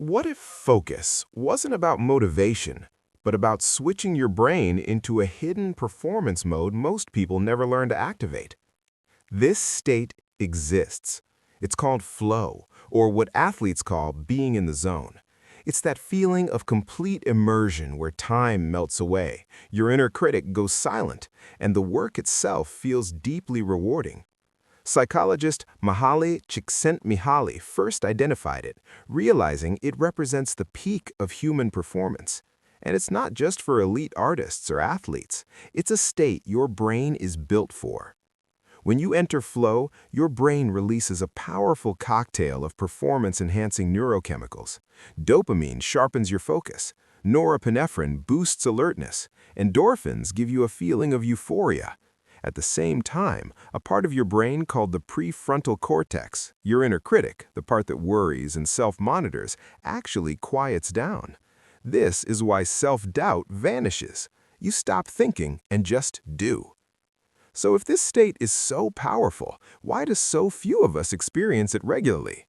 What if focus wasn't about motivation, but about switching your brain into a hidden performance mode most people never learn to activate? This state exists. It's called flow, or what athletes call being in the zone. It's that feeling of complete immersion where time melts away, your inner critic goes silent, and the work itself feels deeply rewarding. Psychologist Mihaly Csikszentmihalyi first identified it, realizing it represents the peak of human performance. And it's not just for elite artists or athletes. It's a state your brain is built for. When you enter flow, your brain releases a powerful cocktail of performance-enhancing neurochemicals. Dopamine sharpens your focus. Norepinephrine boosts alertness. Endorphins give you a feeling of euphoria. At the same time, a part of your brain called the prefrontal cortex, your inner critic, the part that worries and self-monitors, actually quiets down. This is why self-doubt vanishes. You stop thinking and just do. So if this state is so powerful, why do so few of us experience it regularly?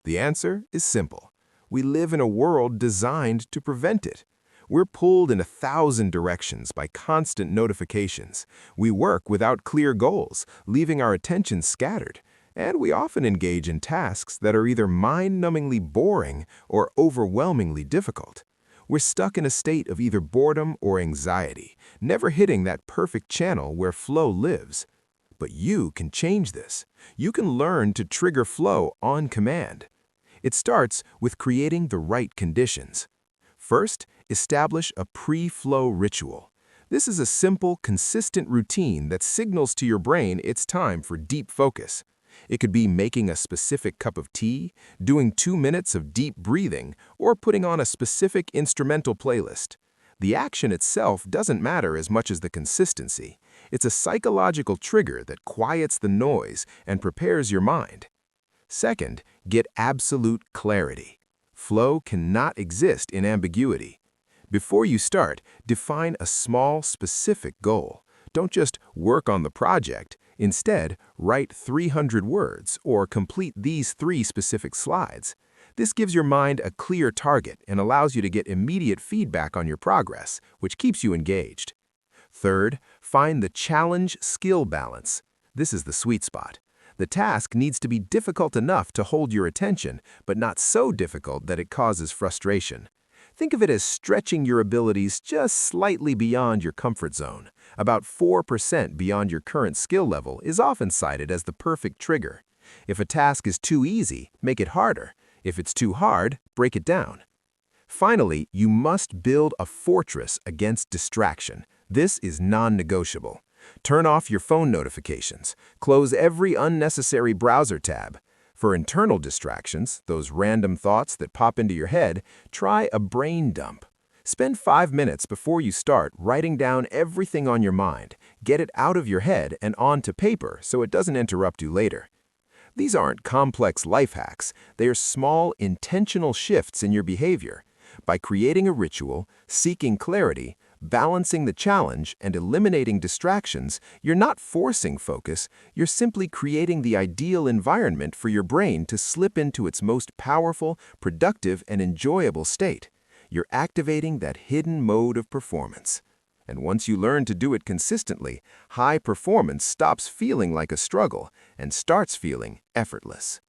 The answer is simple. We live in a world designed to prevent it. We're pulled in 1,000 directions by constant notifications. We work without clear goals, leaving our attention scattered. And we often engage in tasks that are either mind-numbingly boring or overwhelmingly difficult. We're stuck in a state of either boredom or anxiety, never hitting that perfect channel where flow lives. But you can change this. You can learn to trigger flow on command. It starts with creating the right conditions. First, establish a pre-flow ritual. This is a simple, consistent routine that signals to your brain it's time for deep focus. It could be making a specific cup of tea, doing 2 minutes of deep breathing, or putting on a specific instrumental playlist. The action itself doesn't matter as much as the consistency. It's a psychological trigger that quiets the noise and prepares your mind. Second, get absolute clarity. Flow cannot exist in ambiguity. Before you start, define a small, specific goal. Don't just work on the project. Instead, write 300 words or complete these 3 specific slides. This gives your mind a clear target and allows you to get immediate feedback on your progress, which keeps you engaged. Third, find the challenge-skill balance. This is the sweet spot. The task needs to be difficult enough to hold your attention, but not so difficult that it causes frustration. Think of it as stretching your abilities just slightly beyond your comfort zone. About 4% beyond your current skill level is often cited as the perfect trigger. If a task is too easy, make it harder. If it's too hard, break it down. Finally, you must build a fortress against distraction. This is non-negotiable. Turn off your phone notifications. Close every unnecessary browser tab. For internal distractions, those random thoughts that pop into your head, try a brain dump. Spend 5 minutes before you start writing down everything on your mind. Get it out of your head and onto paper so it doesn't interrupt you later. These aren't complex life hacks. They are small, intentional shifts in your behavior. By creating a ritual, seeking clarity, balancing the challenge, and eliminating distractions, you're not forcing focus, you're simply creating the ideal environment for your brain to slip into its most powerful, productive, and enjoyable state. You're activating that hidden mode of performance. And once you learn to do it consistently, high performance stops feeling like a struggle and starts feeling effortless.